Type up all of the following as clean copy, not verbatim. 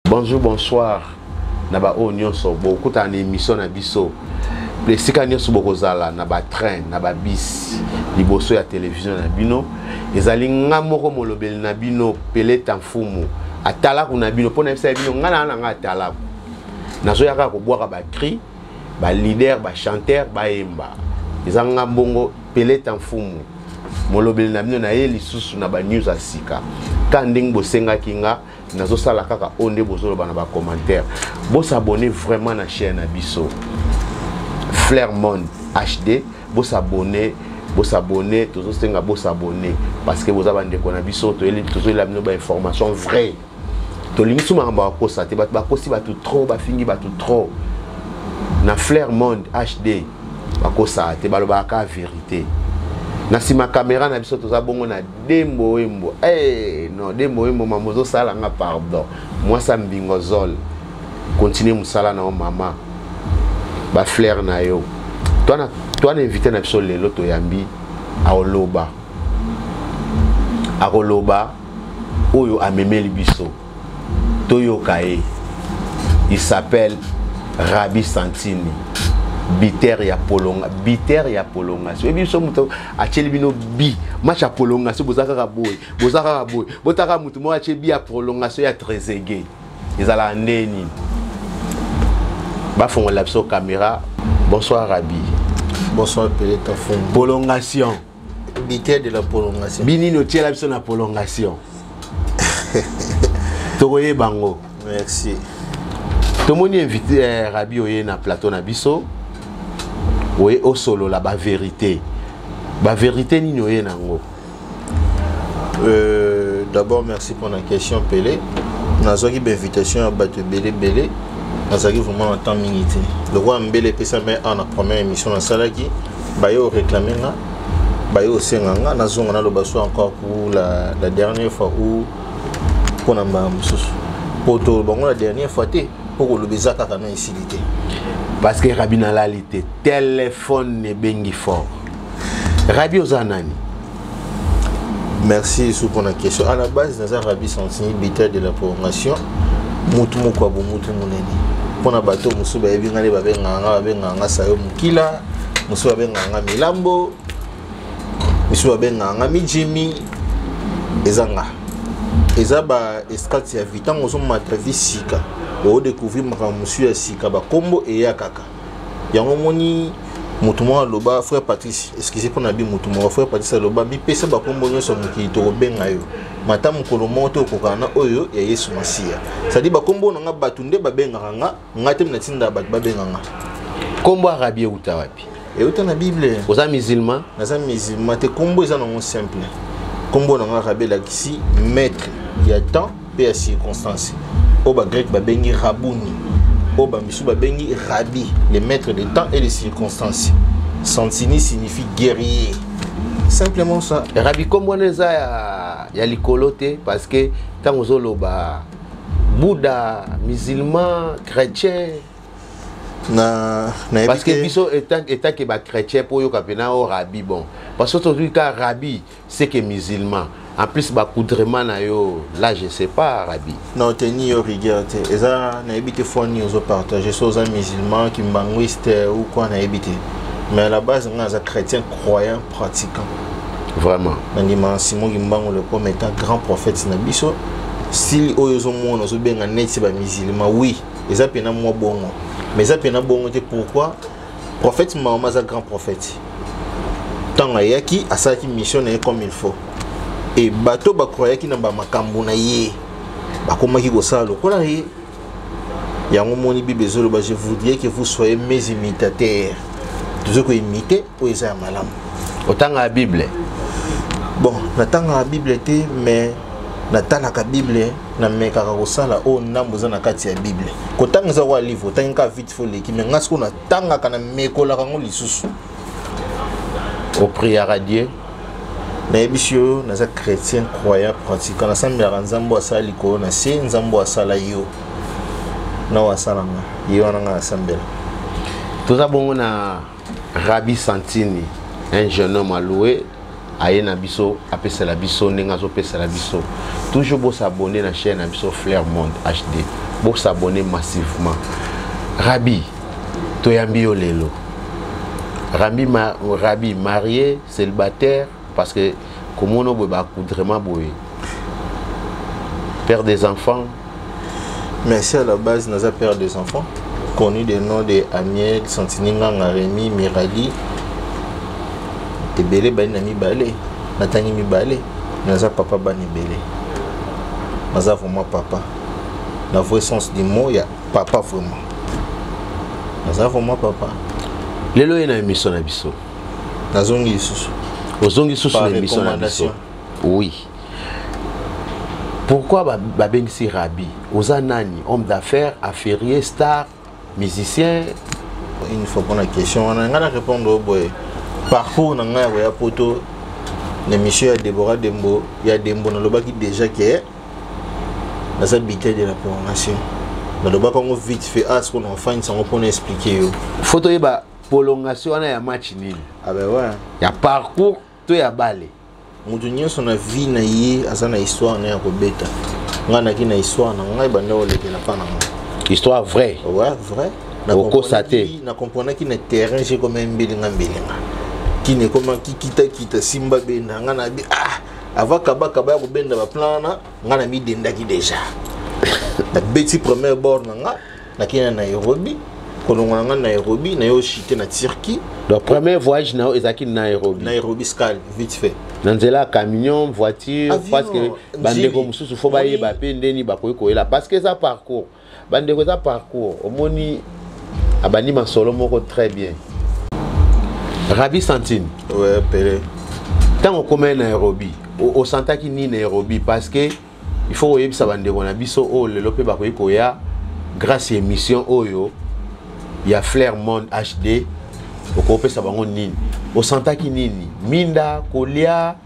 Bonjour, bonsoir. Naba Onyon so beaucoup en émission na biso. Les sikanya so bokozala na ba train, na ba bis. Liboso ya télévision na bino. Ezali ngamoko molobeli na bino pele tamfumu. Atala kuna bino pona bisa bino ngana nga atala. Nazo yaka ko boaka ba cri, ba leader, ba chanteur, ba emba. Ezanga bongo pele tamfumu. Molobeli na bino na ye lisusu na ba news asika. Kanding bosenga kinga nazo sala kaka onde bozolo bana ba commentaire. Bo s'abonner vraiment na chaîne na biso. Flair Monde HD, bo s'abonner, toujours senga bo s'abonner parce que vous avez des konabiso to eli toujours la ba information vraie. To lingi suma ba ko sa te ba ko si ba tout trop ba fingi ba tout trop. Na Flair Monde HD ba ko sa te ba lo ba ka vérité. Na si ma caméra na biso to za bongo na dembo embo. Eh non, dembo embo mamozo sala nga pardon. Moi ça mbingo zol. Continue musala na mama. Ba Flair na yo. Toi invité na biso lelo to yambi a oloba. A oloba oyo amemeli biso. Toyo kae. Il s'appelle Rabi Santini. Biter ya polonga, biter ya polonga. So biso muto acheli bino bi, match ya polonga so bozaka boy, botaka mutu mo acheli bi ya polonga so ya trezege. Ezala ndeni. Ba fongo la biso caméra. Bonsoir Rabi. Bonsoir Pelé Tafon. Prolongation. Biter de la prolongation. Bini no tiela biso na prolongation. Tokoye bango. Merci. Tout le monde est invité Rabi oye na plateau na biso. Oui, au solo la vérité. La vérité ni noye nango. D'abord merci pour la question Pelé. Nazaki invitation à battre Belé. Nazaki vraiment en temps minute. Le roi Mbele pesa mais en la première émission na salaki bayo réclamer nga bayo senganga nazonga na lo baso encore pour la dernière fois où pour na msusu. Pour to bango la dernière fois té pour le bezaka kana isilité. Parce que Rabi na lalité téléphone ne bengi fort. Rabi ozanani. Merci pour la question. À la base, nous avons Rabi Santini, biter de la prolongation. Mutu mukwa bo mutu muneni. Pona bato musu ba ebi ngale nganga sayo mukila, musu ba nganga milambo, musu ba nganga mijimi ezanga. Ezaba escate ya vitango zo matravisi sika. Au découvrir ma monsieur Sika ba kombo et ya kaka. Yango moni mutumo loba frère Patrice, excusez pour nabi mutumo frère Patrice loba bi pesa ba kombo nyoso muki to benga yo. Mata mukolo moto kokana oyo ya Yesu Masia. Sadi ba kombo nga batunde ba benga nga ngate mnatinda ba benga nga. Kombo Arabi uta wapi? E uta na Bible. Oza musulman? Naza musulman te kombo eza non simple. Kombo nga Arabi la kisi maître ya temps et ya circonstance. Oba grec ba bengi Rabouni. Oba misu ba bengi Rabi, les maîtres des temps et des circonstances. Santini signifie guerrier. Simplement ça. Rabi kombo neza ya likolote parce que tant ozolo ba Bouddha, musulman, chrétien. Parce que biso étant que ba chrétien pour yo kapena o Rabi bon. Parce que tout cas Rabi c'est que musulman. En plus, là, je ne sais pas, Rabi. Non, tu n'as pas regardé. Ça, on a évité de partager sur les musulmans qui m'anguistent ou quoi, on a évité. Mais à la base, on a des chrétiens croyants, pratiquants. Vraiment. On a dit Simon Gimbango, le comme étant grand prophète, Nabiso. Si on a des musulmans, oui, ils ont pénal moi bon. Mais ils ont pénal bon, pourquoi? Prophète Mahomet est un grand prophète. Tant qu'il y a qui a sa mission comme il faut. Et bateau ba croyait qui n'a pas makambo na ye ba koma ki kosala lokola ye yango moni bibezolo ba je voudrais que vous soyez mes imitateurs toujours ko imiter o eza malam autant la Bible bon natanga la Bible te mais natala ka Bible na meka ka kosala o ndambo za na kati ya Bible kotanga za wa livre tanga vite fo leki mais ngasko na tanga kana mekola kango lisusu au prière à Dieu. Na ebisio na za chrétien croyant pratiquant na sambela nzambo asala likolo na se nzambo asala yo na wasala nga yo na sambela toza bongo na Rabi Santini un jeune homme alloué aye na biso apesa la biso nenga zo pesa la biso toujours bo s'abonner na chaîne na biso Flair Monde HD pour s'abonner massivement. Rabi, Toyambi Olelo. Rabi marié, célibataire, parce que comme on a vraiment beau. Père des enfants. Merci à la base, nous avons père des enfants. Connu des noms de Amiel, Santininga, Rémi, Mirali. Et Belé, Nami Balé. Natani Mi Balé. Nous avons papa Bani Belé. Nous avons vraiment papa. Dans le vrai sens du mot, il y a papa vraiment. Nous avons vraiment papa. Lelo y a une émission à Bisso. Nazongi Isusu. Ozongi Isusu une émission à Bisso. Oui. Pourquoi Babengsi Rabi, Ozanani, homme d'affaires, affairier, star, musicien? Il faut prendre la question. On a répondre au boy. Parcours, on a un poto. L'émission de Déborah Dembo, il y a Dembo dans le bas qui déjà qui est dans cette bité de la prolongation. Dans le bas, quand on vite fait, ce qu'on a fait, ça on expliquer. Photo est prolongation, il y a match nul. Ah ben ouais. Il y a parcours, tout est à balai. Moudunyo son vie na yé, azana histoire na ko beta. Ngana ki na histoire na ngai banda o leke la pana. Histoire vraie. Ouais, vrai. Na constaté. Na comprendre ki na terrain j'ai comme mbilinga. Qui ne comment qui kita simba benda ngana bi avant kaba ko benda ba plana ngana mi denda ki déjà. La beti premier bord na kina na Nairobi. Kolonga na Nairobi na yo chité na Turquie. Le premier voyage na ezaki na Nairobi. Nairobi Scale vite fait. Nanzela camion, voiture, avion, parce que bandeko mususu faut ba yeba pe ndeni ba ko là parce que ça parcours. Bandeko ça parcours. Omoni abani masolo moko très bien. Rabi Santine. Ouais, Pélé. Tant on commet Nairobi, au santa qui ni Nairobi parce que il faut oyebi sa bandeko na biso o le lope ba ko ya grâce à émission oyo il y a Flair Monde HD au copé sa bango nini au santa ki nini minda kolia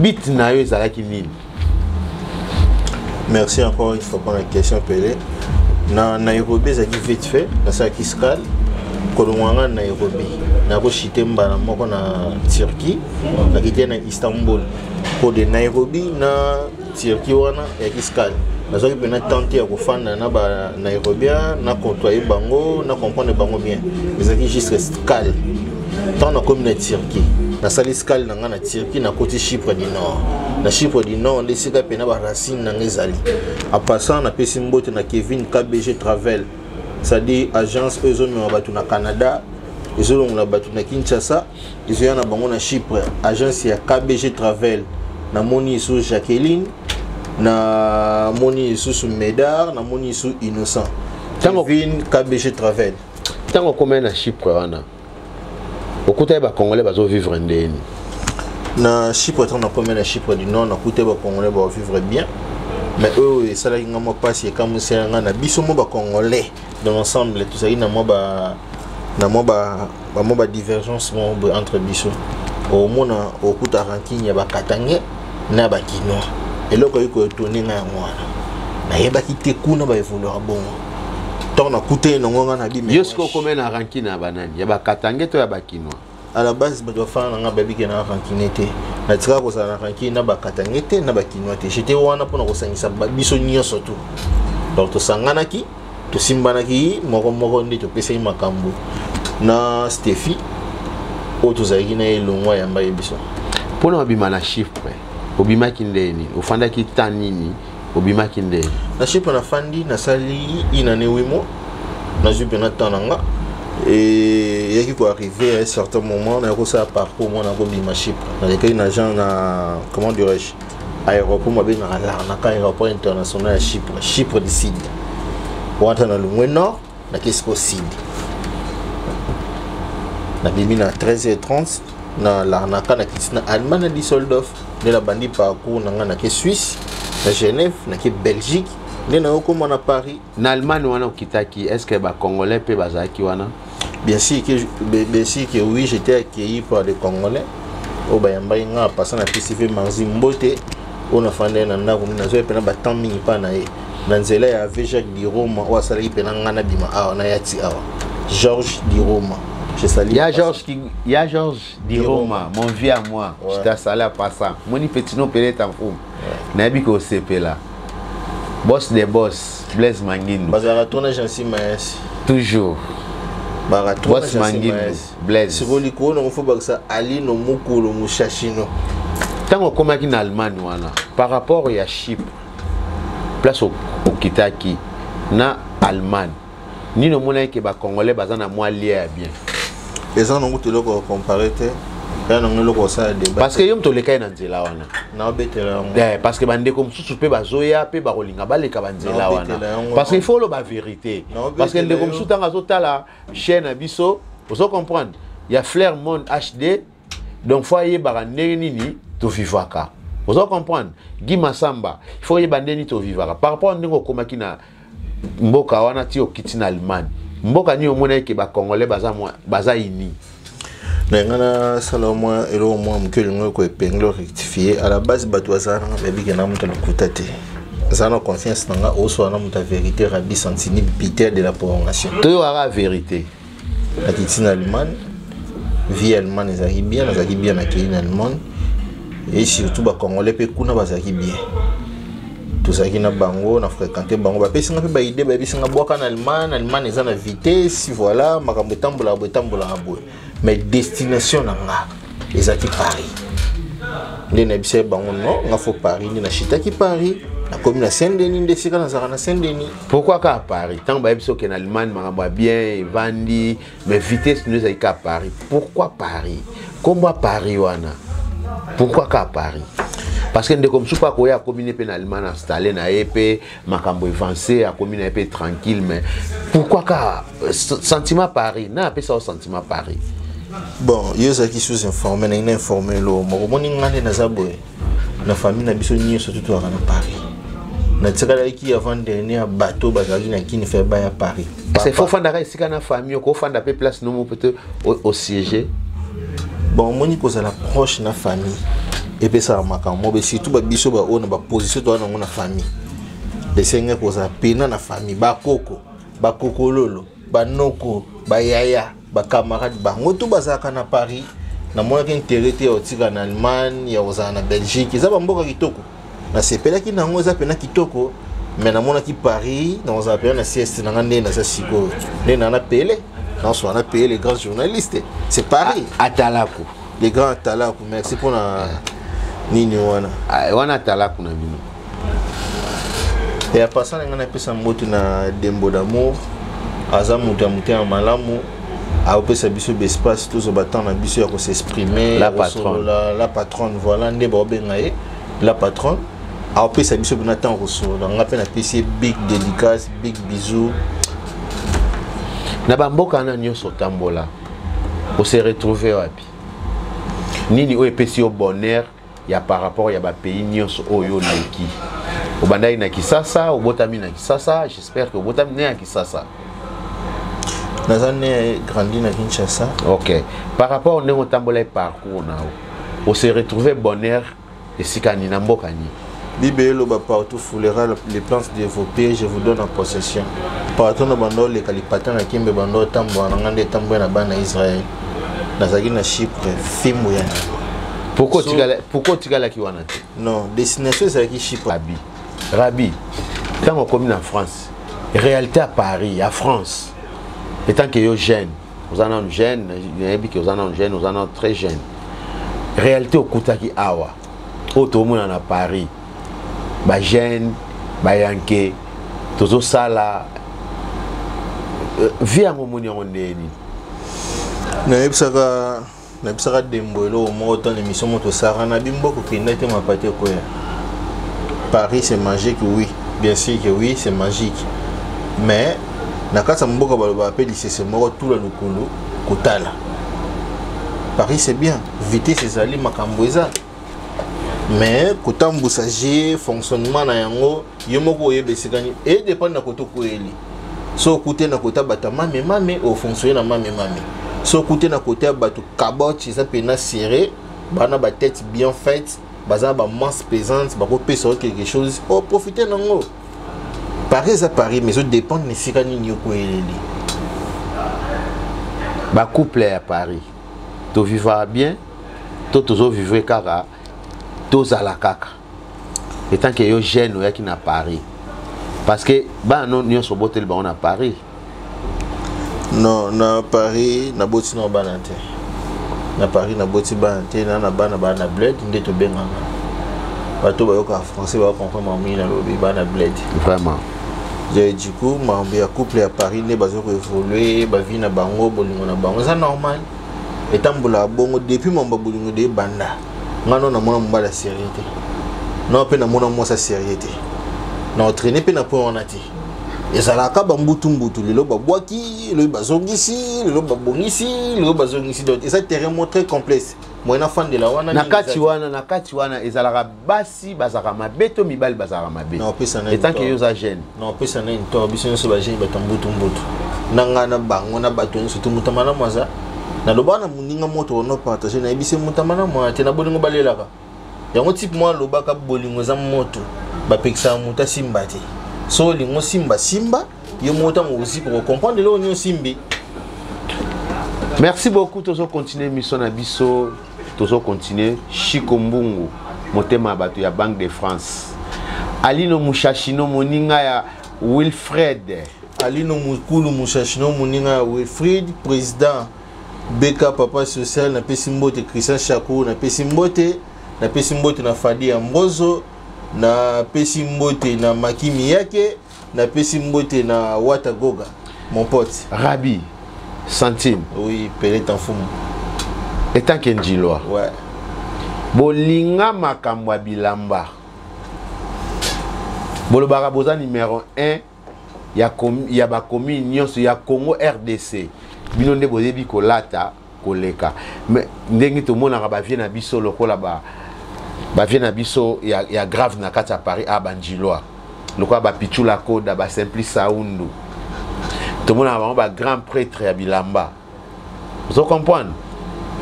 bit na yo ezala ki nini. Merci encore une fois pour la question Pélé. Na Nairobi ça qui vite fait na sa kiskal kolonganga Nairobi na ko chité mbala moko na Turquie na kité na Istanbul pour de Nairobi na Turquie wana ya kiskal na zo ki na tenter ko fanda na ba Nairobi na côtoyer bango na comprendre bango bien ezaki juste scale tant na comme na Turquie na sali scale na na Turquie na côté Chypre du Nord na Chypre du Nord ndesika pe na ba racine na ngezali en passant na pesi mbote na Kevin KBG Travel c'est-à-dire agence eux na batu na Canada ils na batu na Kinshasa ils na bango na Chypre agence ya KBG Travel na moni sous Jacqueline na moni sous Médard na moni sous Innocent Kevin KBG Travel tant qu'on na Chypre wana okuta ba congolais bazo vivre ndeni na Chypre tant na comme na Chypre du Nord na kuta ba congolais ba vivre bien mais eux ça là ngamo passe comme c'est na biso mo ba congolais dans l'ensemble tout ça na mo ba divergence entre biso au mona okuta ranking ya ba katangé na ba kino eloko yiko etoni nga mwana na yeba kite kuna ba evoluer bon tant na kuté nonga na bi mais yosko comme na ranking na banani ya ba katangé to ya ba kino à la base ba do fa nga babi ke na ranking été na tika ko sa na ranking na ba katangé te na ba kino te j'étais wana pona ko sangisa biso nyonso tout donc to sangana ki to simbana ki moko ndi to pesa makambo na Steffi o to zaiki na elongwa ya mbaye biso pona obima na chiffre obima kindeni ofanda ki tanini obima kindeni na chiffre na fandi na sali inane wimo na jupe na tananga et yaki ko arriver à un certain moment na ko sa parcours moi na ko bima chiffre na lekai na gens na comment dirais-je aéroport mo be na aéroport international à Chypre du Sud wanta na lungwe nord na Kisco Sud na bimi na 13h30 na l'arnaque na kitina Allemagne na Düsseldorf de la bandi parcours na ngana ke Suisse na Genève na ke Belgique de na okoma na Paris na Allemagne wana okitaki est-ce que ba congolais pe bazaki wana bien sûr que oui j'étais accueilli par des congolais au bayamba nga passant na festival Manzi Mbote on a fandé na ndako na zo pena ba temps mingi pa na ye na nzela ya Jacques Di Roma ou asali pena ngana bima awa na yati awa Georges Di Roma. Il y a Georges Di Roma, mon vieux à moi. Ouais. Je t'ai salé à passant. Mon petit nom peut-être en fou. Nabi ko CP là. Boss des boss, Blaise Manguindu. Bazaratona Jansi Maes. Toujours. Bazaratona Boss Manguindu, Blaise. Si vous dites qu'on faut que ça Ali no mukulu mushashino. Tant qu'on commence en Allemagne, par rapport à Chypre, place au Kitaki, na Allemagne, ni no mona que ba Congolais bazana moi lié bien. Les gens n'ont pas le comparer. Parce que yom to le kai na nzela wana. Na betela. Parce que bande comme sous pe bazoya pe ba rolinga baleka banzela wana. Parce qu'il faut le ba vérité. Parce que ndeko msu tanga zotala chaîne biso, vous comprendre. Il y a Flair Monde HD, donc foyer ba nini to vivaka. Vous comprendre. Guy Massamba, il faut y bande ni to vivaka. Par rapport ndeko komaki na mboka wana ti o kitina Allemagne. Mboka ni omona ke ba Congolais baza ini. Nengana Salomon et au moins que l'on peut épingler rectifier à la base batouazana baby que n'a monté le coutate. Zana confiance n'a au soit n'a monté vérité Rabi Santini Peter de la prolongation. Tu auras vérité. La kitine allemande, vie allemande les bien, les bien accueillis en Allemagne et surtout ba Congolais pe kuna bazaki bien. Tout ça qui n'a bango, n'a fréquenté bango, ba pesi n'a pe ba idée ba bisi n'a boka en Allemagne ils ont la vitesse, voilà, makambo tambola aboué. Mais destination nanga ezaki Paris. Les nebise bango non, nga faut Paris, ni na chita ki Paris, na commune na Saint-Denis ndesika na zaka na Saint-Denis. Pourquoi qu'à Paris? Tant ba biso que en Allemagne makambo bien, vandi, mais vitesse nous ezaki à Paris. Pourquoi Paris? Comment Paris wana? Pourquoi qu'à Paris? Parce que ndeko comme soupa ko ya commune pe na Allemagne installé na épée, makambo avancé à commune épée tranquille mais pourquoi qu'à sentiment Paris? Na appelle ça au sentiment Paris. Bon, il y a qui sont informés, ils sont informés. La famille n'a pas de surtout à Paris. Na tsaka qui avant dernier bateau bazali na qui ne fait pas à Paris. C'est faut fanda ici kana famille ko fanda pe place nous peut au siège. Bon, moni ko la proche na famille. Et puis ça makambo be surtout ba biso ba on ba position to na famille. Les seigneurs ko za pena na famille ba koko lolo, ba noko, ba yaya. Ba camarade ba ngoto bazaka na Paris na mona ki intérêt au tika na Allemagne ya ozana Belgique za ba mboka kitoko na sepela ki nango za pena kitoko mais na mona ki Paris na ozana pena na sieste na ngande na sa siko ne na pele na so na pele les grands journalistes c'est Paris Atalaku les grands Atalaku merci pour na nini wana Atalaku na bino et à passer ngana pesa moto na Dembo d'amour aza muta muta malamu a opé sa biso espace tous au battant na biso ya ko s'exprimer la patronne la patronne voilà ndé ba bengaye la patronne a opé sa biso bonata ressource nga pe na PC big dédicace big bisous na ba mboka na nyoso tambola on se retrouver wapi nini o epesi au bonheur ya par rapport ya ba pays nyoso oyo naiki au bandai na Kisasa au botami na Kisasa j'espère que au botami na Kisasa. Nazane grandi na Kinshasa. Ok. Par rapport au néo-tambolé parcours, on s'est retrouvé bonheur et sikani na mbokani. Bibelo ba partout foulera les plantes développées, je vous donne en possession. Partout na bando les kalipata na kimbe bando tambo na ngande tambo na bana Israël. Nazaki na Chypre, fimu ya. Pourquoi tigala ki wana? Non, destination c'est qui Chypre. Rabi. Quand on commune en France, réalité à Paris, à France. Et tant que vous êtes jeune, vous en êtes jeune, vous en êtes jeune, vous en êtes très jeune. Réalité au Koutaki Awa, au tout le monde à Paris, bah jeune, bah yanké, tout ça là, viens au monde on est ni. Na bisaka dembolo au moins autant l'émission moto sarana bimbo ko kinda te ma paté ko ya. Paris c'est magique oui, bien sûr que oui, c'est magique. Mais nakasa mboka baloba appelle c'est moko tout le lokolo kotala. Paris c'est bien, vitesse ezali makambo eza. Mais kotambusa G fonctionnement na yango yomoko yebesikani et dépend na koto ko eli. So koute na kota bata mame au fonctionner na mame. So koute na kote bato cabote ça pena serré, bana ba tête bien faite, baza ba masse pesante, ba ko pesa quelque chose, oh profiter nango. Paris à Paris, mais ça dépend de ce qu'il y a. Le couple à Paris, tu vivras bien, tu vivras car tu as la caca. Et tant que tu es jeune, tu es à Paris. Parce que bah non nous sommes botel on a Paris. Non, na Paris na boti na banante. Na Paris na boti banante na bana bled ndeto benga. Bato ba yoka français ba comprendre mamie na lobi bana bled. Vraiment. Du coup, mambi a couple à Paris ne bazo ko évoluer ba vie na bango bolingo na bango ça normal. Etambola bongo depuis mamba bolingo de banda. Ngano na mona mbala sérieuté. Non pe na mona mo sa sérieuté. Na entraîner pe na point on a dit. Et ça la ka bambutu mbutu lelo babwaki, le bazongisi, le babongisi, le bazongisi donc et ça terrain très complexe. Moi na fan de la wana nakati wana ezalaka basi bazaka mabeto mibali bazaka mabeto. Non pe ça na. Et tant que yoza jeune. Non pe ça na une to biso so ba jeune batambutu mbutu. Nanga na bango na bato surtout mutamana mwaza. Na lobana muninga moto no partager na ebise mutamana mwa te na bolingo balelaka. Yango type moi lobaka bolingo za moto ba pekisa muta simbati. So lingo simba yo mota mo aussi pour comprendre le on simbi. Merci beaucoup tozo continuer mission na biso tozo continuer Chikombungu motema bato ya Banque de France. Alino Mushashino moninga ya Wilfred. Alino Mukulu Mushashino moninga ya Wilfred président Beka Papa Social na Pesimbote Christian Chakou na Pesimbote na Fadi Ambozo na Pesimbote na Makimi yake na Pesimbote na Watagoga mon pote Rabi Centime. Oui, Pelé Tanfumu. Et tant qu'Enjiloa. Ouais. Bolinga Makambwa Bilamba. Bolobara Boza numéro 1. Ya ba commune ya Congo RDC. Binonde bozebi kolata koleka. Mais ndenge to mona ba vie na biso lokola ba vie na biso ya grave na kati ya Paris a Banjiloa. Lokola ba Pichula Koda ba Simplice Saundu. Tout le monde a un grand prêtre à Bilamba. Vous comprenez?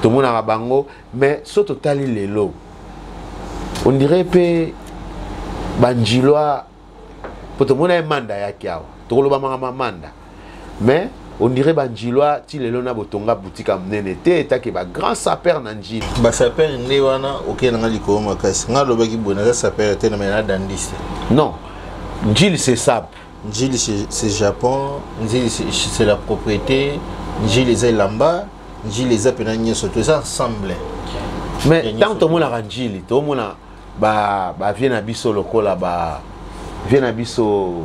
Tout le monde a bango, mais ce total il est low. On dirait que Banjiloa, pour tout le monde a un mandat ya kiao. Tout le monde a un mandat. Mais on dirait Banjiloa, si le lona botonga boutique à mnenete, et que ba grand sapeur nanji. Ba sapeur ndewana ok na liko makasi. Ngalo baki bona sapeur te na mena dandiste. Non. Njil c'est sap. Njili c'est Japon, Njili c'est la propriété, Njili c'est Lamba, Njili c'est Penanye surtout ça ensemble. Mais tant que tout le monde a Njili, tout le monde a vient à biso lokola vient à biso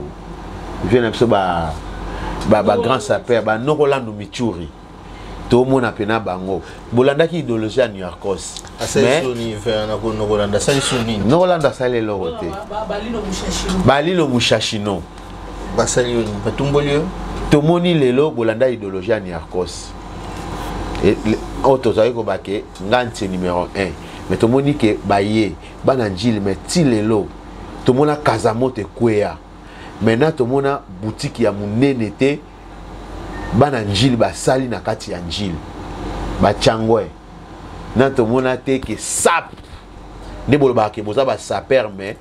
grand sapeur no Rolando Michuri. Tout le monde a pena bango. Bolanda qui idéologie à New Yorkos. Mais no Rolanda ça no Rolanda ça les loroté. Balino Mushashino. Basalioni batumbolio tomoni lelo bolanda idéologie ya Niarkos et auto zaiko bake ngante numéro 1 mais tomoni ke baye bana njili mais ti lelo tomona kazamote kwea maintenant tomona boutique ya munene te bana njili basali na kati ya njili ba changwe na tomona te ke sap ne bolba ke boza ba saper mais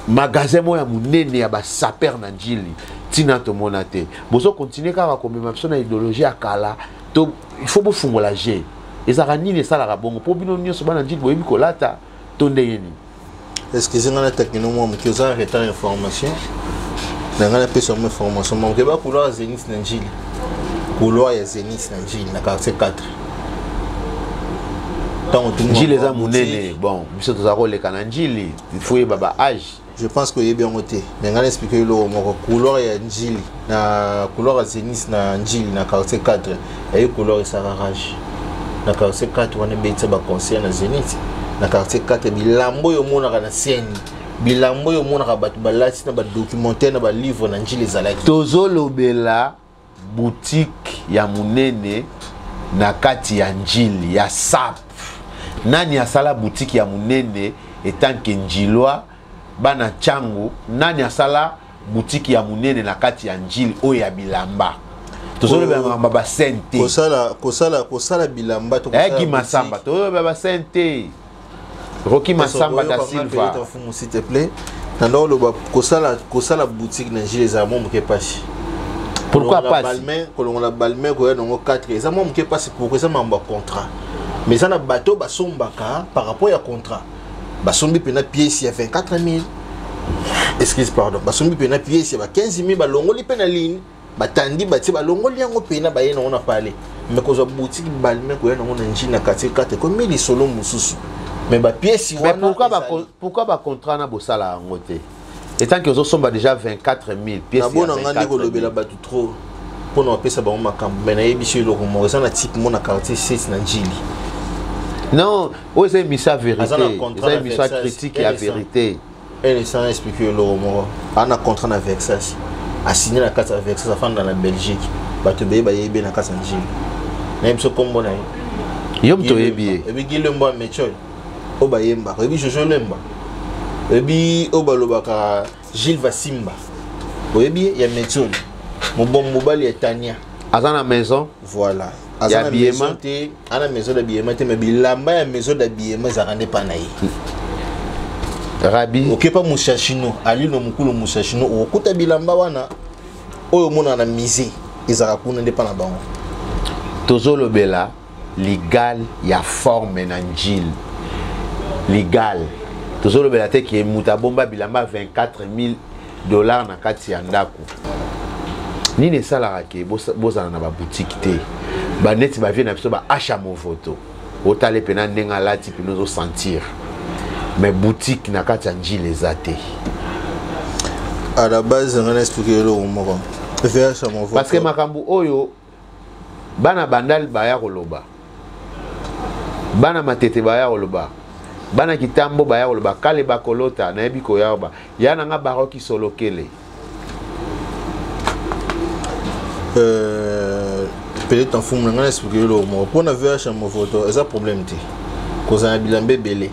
magasin moya munene ya ba saper na njili tina to monate bozo continuer kaka komema biso na idéologie ya kala to il faut bofungola je ezaka nini esalaka bongo po bino nyonso bana njili boyebi kolata to ndenge nini. Est-ce que zanga na tekino mo mki oza retard information na ngana pesa mo information mo ke ba couloir Zenith na njili couloir ya Zenith na njili na quartier 4 njili eza munene bon biso tozako leka na njili il faut baba âge. Je pense que y est bien noté. Mais on a expliqué le couloir et Njili, na couloir Zenith na Njili na quartier 4 et couloir Sararage. Na quartier 4 on a bêté ba conseil na Zenith. Na quartier 4 bilambo yo mona na scène. Bilambo yo mona ba balati na ba documentaire na ba livre na Njili zalaki. Tozolobela boutique ya munene na kati ya Njili ya sap. Nani asala boutique ya munene etant que Njiloa bana changu nani asala boutique ya munene na kati ya njili oyo ya bilamba tozoloba ngamba ba sente kosala bilamba to eki masamba tozoloba ba sente Rocky Masamba da Silva s'il te plaît nando lo kosala boutique na njili za momo ke pasi pourquoi pas kolongo la balme ko ya ngo 4 za momo ke pasi pour que ça mamba contrat mais ça na bateau basombaka par rapport à contrat basombi pena pièce ya 24 000 excuse pardon basombi pena pièce ba 15000 balongoli pena ligne batandi bati balongoli yango pena ba yena on a parlé mais ko za boutique balme ko yena on njina na quartier 4 ko mili solo mususu mais ba pièce wana pourquoi ba contrat na bosala ngote étant que os somba déjà 24000 pièces na bona ngandi ko lobela batu trop pour nous appeler ça ba makambo mais na yebiso lo ko ça na type mon na quartier 6 na njili non o c'est misa vérité c'est misa critique et vérité elle sans expliquer le mot on a contrat avec ça a signé la carte avec ça femme dans la Belgique batu be ba yebe na kasa njili na yebiso kombo na yom to yebi e bi gilembo metchol o ba yemba e bi jojo lemba e bi o ba lobaka Gilles Vasimba o yebi ya metchol mon bon mobile est Tania à la maison voilà à la maison à la maison d'habillement mais bilamba ya maison d'habillement ça rende pas naï Rabi OK pas Mouchachino ali no mukulu Mouchachino okuta bilamba wana oyo mona na misé ezaka kuna nde pa na bango tozolo bela légal ya forme na njil légal tozolo bela te ki muta bomba bilamba $24000 na kati ya ndako nini esalaka ke bozala na baboutique te baneti bavie na biso baacha mo photo otale pena ndenge alati pene ozosentir mais boutique na kati ya njili eza te à la base on a expliqué le moko parce que makambo oyo bana bandal baya koloba bana matete baya koloba bana kitambo baya koloba kale bakolota na yebi koyaba yana nga baroki solokele peut-être en fond on a expliqué le mot pour na VH mon photo eza problème te cause na bilambe belé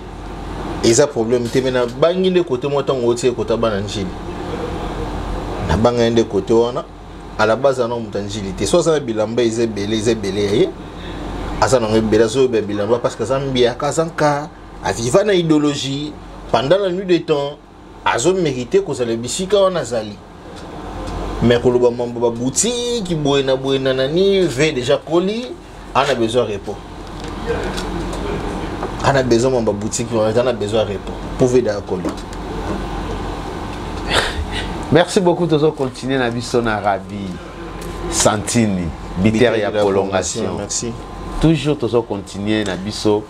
eza problème te mena bangi de côté moi tant otie côté bana njili na banga de côté wana à la base na mutanjili te so ça bilambe eza belé asa na belé so be bilamba parce que Zambia kazanka a vivre na idéologie pendant la nuit des temps azo mérité cause le bisika wana zali mais ko loba mambo ba boutique boena nani ve déjà colis on a besoin de repos on a besoin de boutique on a besoin de repos pour veiller à colis. Merci beaucoup de continuer na biso na Rabi Santini biter ya prolongation merci toujours to continuer na biso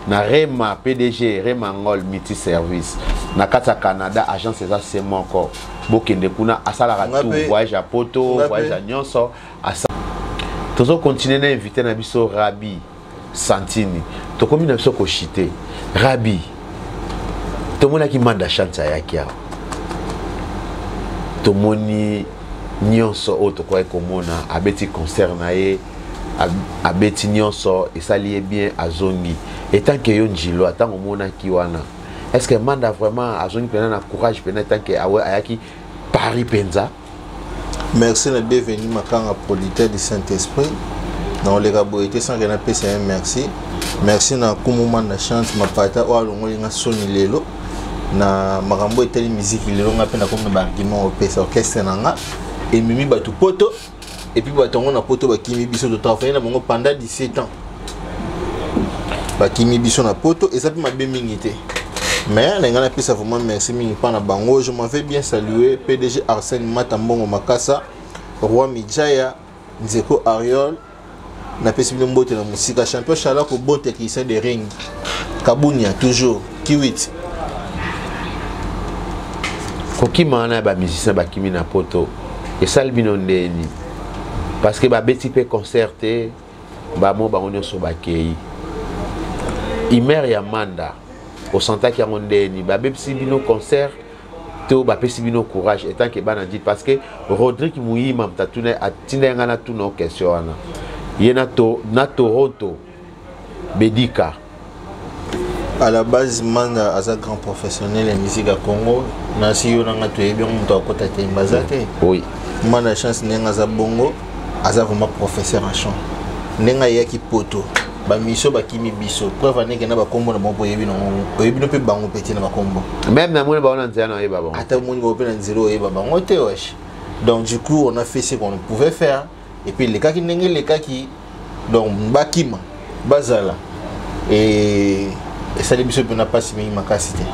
na Rema PDG Rema Ngol multi service na kata Canada agence eza seulement encore bokende kuna asala tout voyage à poto voyage à nyonso asa tozo continuer na inviter na biso Rabi Santini to komi na biso ko chité Rabi to mona ki manda chance ya kia to moni nyonso auto ko komona abeti concert na ye abeti nyonso esali bien azongi etant que yo njilo atango mona ki wana est-ce que manda vraiment azongi pena na courage pena tant que awe ayaki Paris penza merci na devenu makanga politaire du Saint-Esprit dans les gaboité sans que na pesa merci na kumuma na chante mapata o alongoli nga soni lelo na makambo eteli musique lelo nga pena comme ba argument au pesa orchestre nanga et mimi batu poto et puis batongo na poto bakimi biso de travailler na bango pendant 17 ans bakimi biso na poto et ça peut mabe mingi te mais na ngana pesa vraiment merci mingi pa na bango je m'en vais bien saluer PDG Arsène Matambongo Makasa Roi Midjaya Nzeko Ariol na pesi bien mbote na musika champion chala ko bon technicien de ring Kabunia toujours Kiwit kokima na ba musicien bakimi na poto et salbino ndeni parce que ba beti pe concerté ba mo ba onyo so bakei imer ya manda au santa ki ndeni ba beti bino concert to ba pesi bino courage étant que bana dit parce que Rodrigue Muyima mtatuna atinda ngana tuno question wana yena to na Toronto Bedika à la base manda as un grand professionnel en musique à Congo na si yo nga to yebi muto akota te mbazate oui manda chance nenga za bongo aza vraiment professeur en chant nenga yaki poto ba miso ba kimi biso preuve nenge na ba kombo na bongo yebi no pe bango petit na ba kombo même na moni ba ona nzana yeba bongo ata moni ba pe na nzelo yeba bango te wesh donc du coup on a fait ce qu'on pouvait faire et puis les cas qui nenge les cas qui donc bakima bazala et ça les biso n'a pas si makasité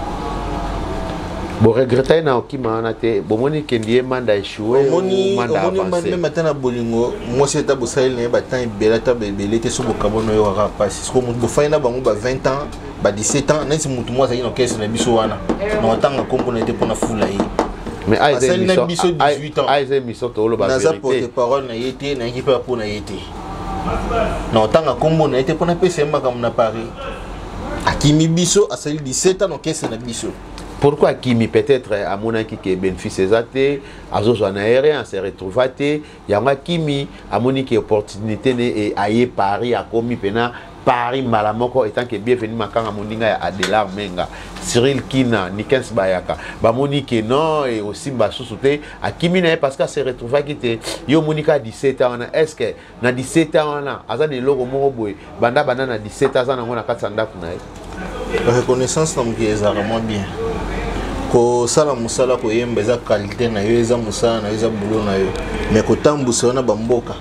Bon, regretter na okima wana te, bomoni kendie manda échoué ou manda avancé. Même maintenant bolingo, moi c'est ta bosaïl ne ba tan bela ta bebele te so bokabono yo ra passe. Parce que mo bofaina bango ba 20 ans, ba 17 ans, nesi mutu moi ça ino kesi na biso wana. Na tanga kompo na te pona fula yi. Mais Aïe biso 18 ans. Aïe miso to lo ba vérité. Na za porte parole na yete na ki pa pona yete. Na tanga kombo na yete pona pese makam na Paris. Akimi biso asali 17 ans no kesi na biso. Pourquoi Kimi peut-être à mon qui est bénéfice exacté, à Zozo aérien, se retrouve à te, il y a Kimi à mon qui opportunité et aïe Paris a commis pena Paris malamoko étant que bienvenue makanga moninga à de l'armenga Cyril Kina Nikens Bayaka ba monique non et aussi basousouté à Kimi na parce que se retrouve à quitter yo monika 17 ans est-ce que na 17 ans na aza de logo moko boy banda na 17 ans na ngona katsanda kuna la reconnaissance donc est vraiment bien. Ko sala musala ko yemba za qualité na yo eza musala na eza boulot na yo mais ko tambusa na bamboka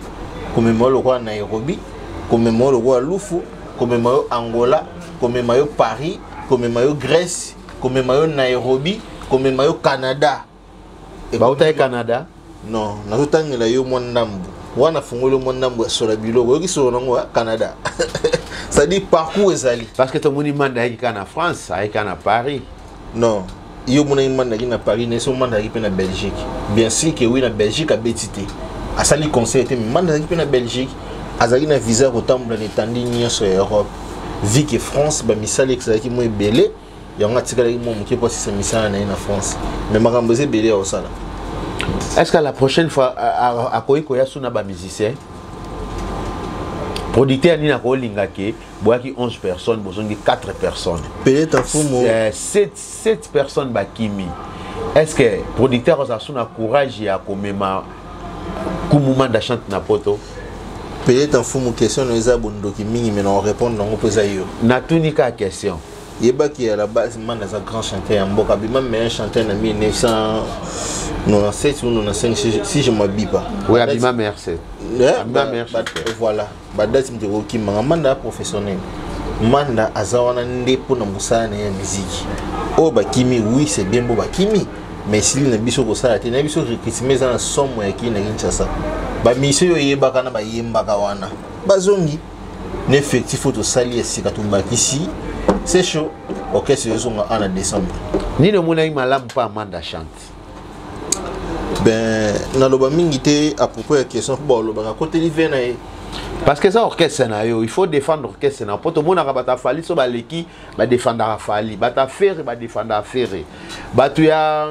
ko memolo kwa Nairobi ko memolo kwa Lufu ko memolo Angola ko memolo Paris ko memolo Grèce ko memolo Nairobi ko memolo Canada et ba uta Canada non na tutangela yo mwandambu wana fungolo mwandambu ya sola biloko yo kiso nango Canada ça dit parcours ezali parce que ton monument d'ailleurs en France avec en Paris non yo mona imanda na Paris ne so manda ki na Belgique bien sûr que oui na Belgique a betité asali conseil te manda ki na Belgique azali na visa ko tambula ne tandi nyonso ya Europe vu que France ba misali exaki mo ebele yanga tikala ki mo muke po si misala na France mais makambo ze belé au sala. Est-ce que la prochaine fois à Koiko ya suna ba musicien producteur ni na ko lingake boaki 11 personnes bozongi 4 personnes peut-être fumo 7 personnes bakimi. Est-ce que producteur a suna courage ya komema kumuma da chante na poto peut-être fumo question eza bondoki mingi mais on répond non posa yo na tunika question yeba qui à la base man dans un grand chanteur en boka bi même meilleur chanteur en 1997 ou 95 si je m'abuse pas oui abima merci voilà badati mtiko ki manda professionnel manda azawana ndepo na musana ya musique o bakimi oui c'est bien beau bakimi mais si na biso ko sala te na biso recrutement za na somme ya ki na Kinshasa ba mission yo yeba kana ba yemba ka wana bazongi n'effectif to sali esika to bakisi c'est chaud. Ok, c'est en décembre. Ni le monde a malam pas manda chante. Ben, na loba mingité à propos de la question bon loba côté l'hiver na parce que ça orchestre na yo, il faut défendre l'orchestre na poto mona ka bata fali so ba leki ba défendre a fali, bata faire ba défendre a faire. Batu ya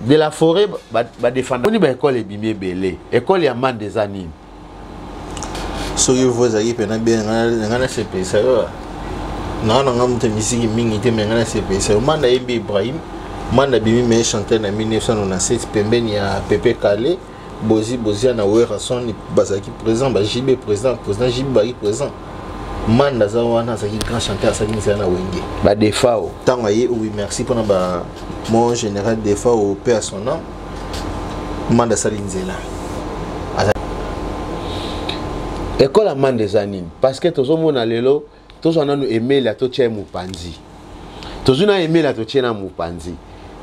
de la forêt ba défendre. Oni ba école ebimé belé. École ya man des animes. So yo vous avez pena bien ngana CP ça non non ngam te musique mingi te mengana CP ça manda Yembi Ibrahim manda bimi me chanteur na 1997 pembeni ya Pepe Kale bozi na wera son bazaki présent ba JB président JB bari présent manda za wana za grand chanteur ça qui na wenge ba defao tanga ye oui merci pour ba mon général defao paix à son nom manda salinzela école à man des animes parce que tozo mona lelo tozo na nous aimer la toche mupanzi tozo na aimer la toche na mupanzi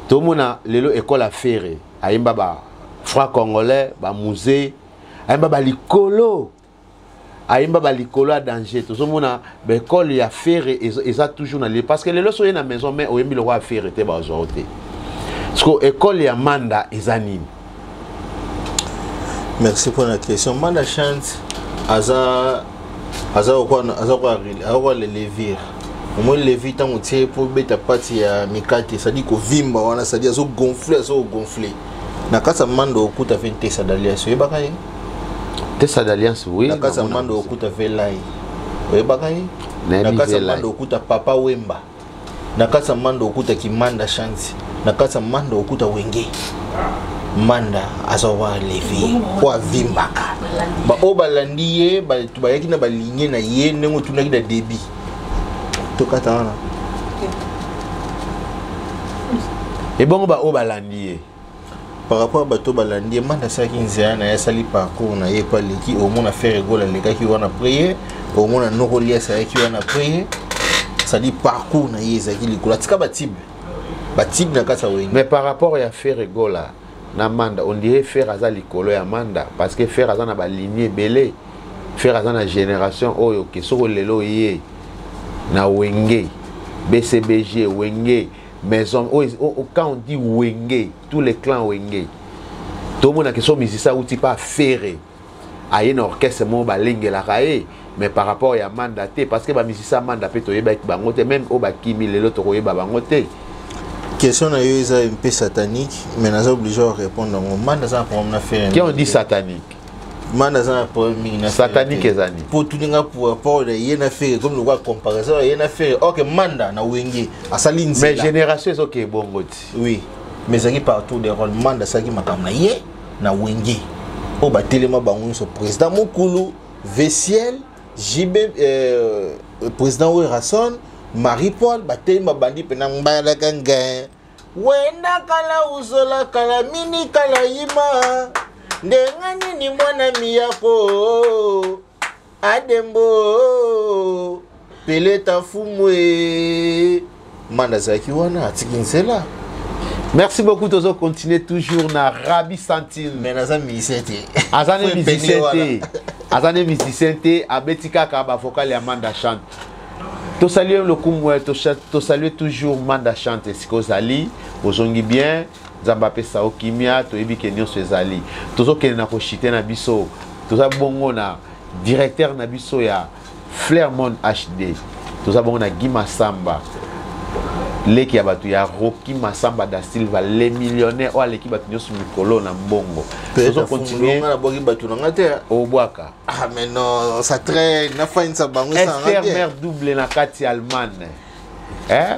to mona lelo école à faire ayemba ba franc congolais ba musée ayemba ba likolo à danger tozo mona ba école ya faire eza toujours na parce que lelo so na maison mais oyembi le roi faire te ba aujourd'hui parce que école ya manda ezanime. Merci pour la question. Manda chante aza quoi le levir au moins lever tant on tient pour beta partie ya mikate ça dit ko vimba wana ça dit azo gonfler na kasa mando okuta 20 tesa d'alliance e bakaye tesa d'alliance oui na kasa mando okuta velai e bakaye na kasa mando okuta papa wemba na kasa mando okuta kimanda chance na kasa mando okuta wenge manda azawa levi kwa vimbaka ba obalandi ye ba tubayaki na balinye na ye nengo tunaki da débit to katana et bon ba obalandi ye par rapport à bato balandi manda saki nzea na ya sali parcours na ye pa leki au moins faire gola lekaki wana prier au moins nokolia sa yaki wana prier ça dit parcours na ye zaki likola tika batibe type na kasa wenge. Mais par rapport à faire rigola na manda, on dirait faire aza likolo ya manda parce que faire aza na ba lignée belé, faire aza na génération oyo ke soko lelo yé na wenge, BCBG wenge, maison quand on dit wenge, tous les clans wenge. Tout le monde a que son musicien outil pas faire à un orchestre mon balingue la raé, mais par rapport à mandaté parce que ba musicien mandaté to yeba bangote même au bakimi lelo to yeba bangote. Question na yo eza un peu satanique, mais nous sommes obligés de répondre. Manda za problème na faire. Qui on dit satanique? Manda za problème na satanique ezani. Pour tout ninga pour rapport de yena faire comme nous va comparaison yena faire OK manda na wenge asali nzela. Mais génération est OK bongoti. Oui. Mais ça qui partout des rôles manda ça qui makam na ye na wenge. O ba telema bango so président Mokulu, Vessiel, JB président Werasson Marie-Paul, Batéma Bandi Penang Balaganga. Wenda kala uzola kala mini kala yima. Ndengani ni mwana miyako. Adembo. Peleta fumwe. Mandazaki wana atikinsela. Merci beaucoup, Tozo. Continuez toujours na Rabi Santine. Mais naza misete. Azane misicente. Azane misicente. Abetika kaba fokali Amanda chante. To saluer le Kumwe, to saluer toujours Manda chante Sikozali, ozongi bien, Zambape Sao Kimia, to ebi Kenyon Sezali. Tozo kene na koshite na biso, toza bongo na directeur na biso ya Flairmont HD. Toza bongo na Gima Samba. Leki abatu ya Rocky Masamba da Silva, les millionnaires ou l'équipe batu nyosu mikolo na mbongo. Tozo continuer na boki batu na ngate au Boaka. Ah mais non, ça traîne na fin ça bango ça. Esther mère double na kati Allemagne. Hein?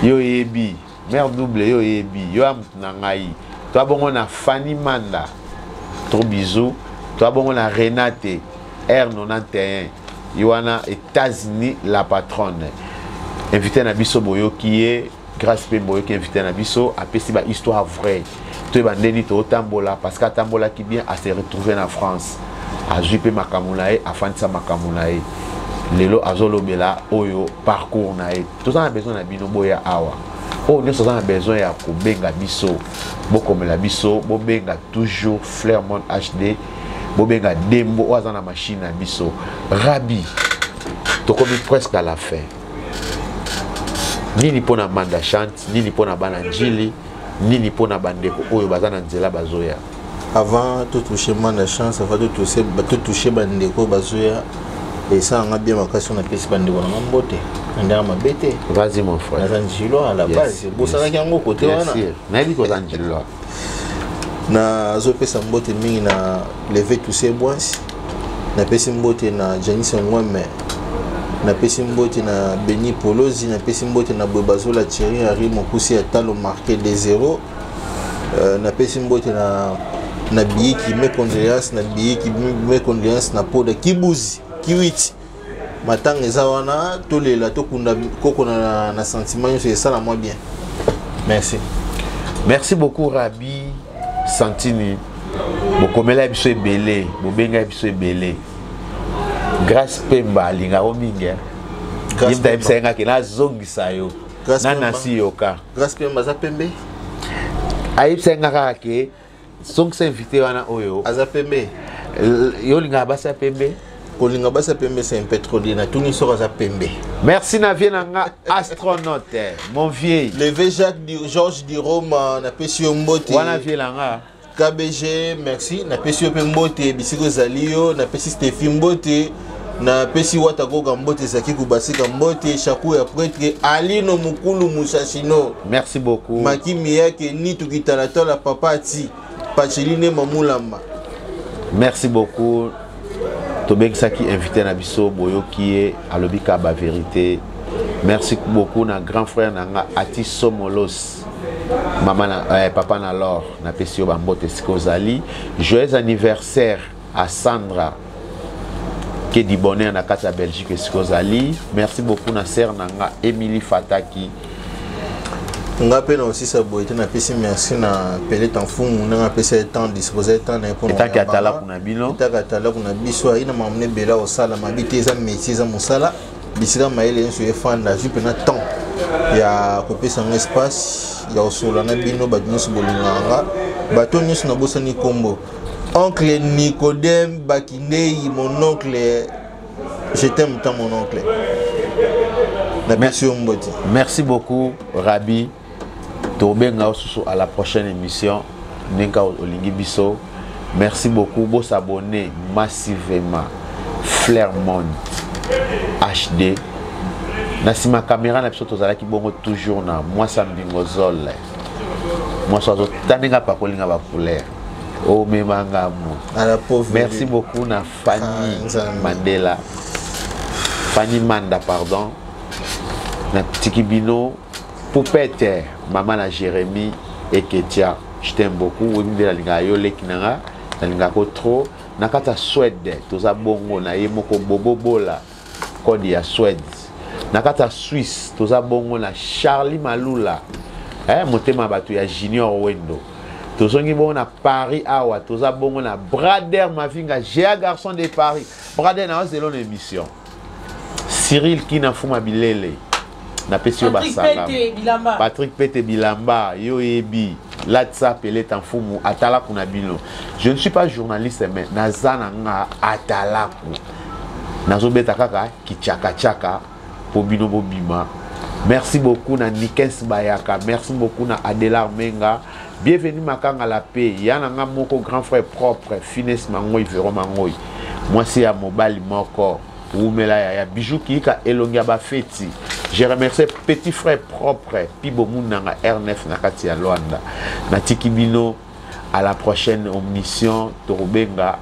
Yo yebi, mère double yo yebi, yo am na ngai. Toi bongo na Fanny Manda. Trop bisous. Toi bongo na Renate R91. Yoana États-Unis la patronne. Invité na biso boyo qui est grâce pe boyo qui invité na biso a pesi ba histoire vraie. To ba ndeni to tambola parce que tambola qui bien à se retrouver en France. A jupe makamulae a fanisa makamulae. Lelo azolo bela oyo parcours na e. Tout ça a besoin na bino boya awa. Oh nous avons besoin ya ko benga biso. Bo comme la biso, bo benga toujours Flairmont HD. Bo benga Dembo oza na machine na biso. Rabi. To comme presque à la fin. Nini pona manda chante, nini pona bana njili, nini pona bandeko oyo bazana nzela bazoya. Avant tout toucher manda chance, avant tout toucher bandeko bazoya et ça on a bien makasi na pesi bandeko na mbote. Ndanga mabete. Vas-y mon frère. Na njilo à la base, bosala yango côté wana. Na bi ko njilo. Na zo pesa mbote mingi na lever tous ces bois. Na pesi mbote na Janice Ngwame. Na pesi mbote na Beni Polozi, na pesi mbote na Bobazola Thierry Henry Mokusi Atalo marqué des 0. Na pesi mbote na biye qui me condoléances na biye qui me condoléances na Poda Kibuzi Kiwiti. Matang eza wana tolela tokunda koko na sentiment c'est ça la moi bien. Merci. Merci beaucoup Rabi Santini. Bokomela biso ebele, bobenga biso ebele. Grâce Pemba linga ominga. Yimta imsenga kina zongisa yo. Nana si yoka. Grâce Pemba za Pembe. Ayipsenga kake songsa invité wana oyo. Aza Pembe. Yo linga basa Pembe. Kolinga basa Pembe c'est un pétrolier na tuni sora za Pembe. Merci na vie nanga astronaute mon vieil. Le Jacques Georges di Roma na pesio mbote. Wana vie langa. KBG, merci. Na pesi yo mbote bisiko zalio, na pesi Stéphie mbote, na pesi watagoga mbote zaki kubasika mbote, chakou ya prêtre Alino Mukulu Mushashino. Merci beaucoup. Makimi yake ni tukitalatola papa ati Pacheline Mamulamba. Merci beaucoup. Tobek Saki invité na biso boyo qui est à l'obika ba vérité. Merci beaucoup na grand frère nanga Ati Somolos. Maman papa na lor na pesio bambote sikozali. Joyeux anniversaire à Sandra qui dit bonheur na kata Belgique sikozali. Merci beaucoup na sœur nanga Emily Fataki. Nga pe na aussi sa boité na pesi merci na Pelé Tanfumu na pesi temps disposer temps na pour tant que atala kuna bino tant que atala kuna biso ina mamne bela osala mabite za métier za musala bisika maele nso efanda jupe na temps ya kopesa un espace ya osola na bino bato nyonso bolinganga bato nyonso na bosani kombo oncle Nicodème Bakindei mon oncle je t'aime tant mon oncle. Merci beaucoup Rabi tobenga osusu à la prochaine émission Nenka Olingi Biso. Merci beaucoup bo s'abonner massivement Flair Monde HD. Nasima caméra na biso tozala ki bongo toujours na moi sambingo zol. Moi so tanenga pa kolinga ba couleur. Oh memanga mo. Merci beaucoup na Fanny Mandela. Fanny Manda pardon. Na Tikibino Poupette maman na Jérémy et Ketia. Je t'aime beaucoup. Oui la linga yo lekinanga na linga ko trop. Nakata Suède toza bongo na yemoko bobobola kodi ya Suède. Nakata Suisse toza bongo na Charlie Malula motema bato ya Junior Wendo tozongi bongo na Paris awa toza bongo na Brader Mavinga Géa garçon de Paris Brader na zelo émission Cyril Kina Fuma Bilele na pesio basanga Patrick Pete Bilamba yo ebi Latsa Pelé Tanfumu atala kuna bino. Je ne suis pas journaliste mais nazana nga atala ku nazo beta kaka kichaka chaka Bobino Bobima. Merci beaucoup na Nikens Bayaka. Merci beaucoup na Adelar Menga. Bienvenue Makanga la paix. Yana nga moko grand frère propre. Finesse Mangoy Véro Mangoy. Moi c'est à Mobali Moko. Oumela ya bijou kika elongia ba feti. Je remercie petit frère propre. Pibo Munanga R9 nakati ya Luanda. Na Tikibino à la prochaine émission Torobenga.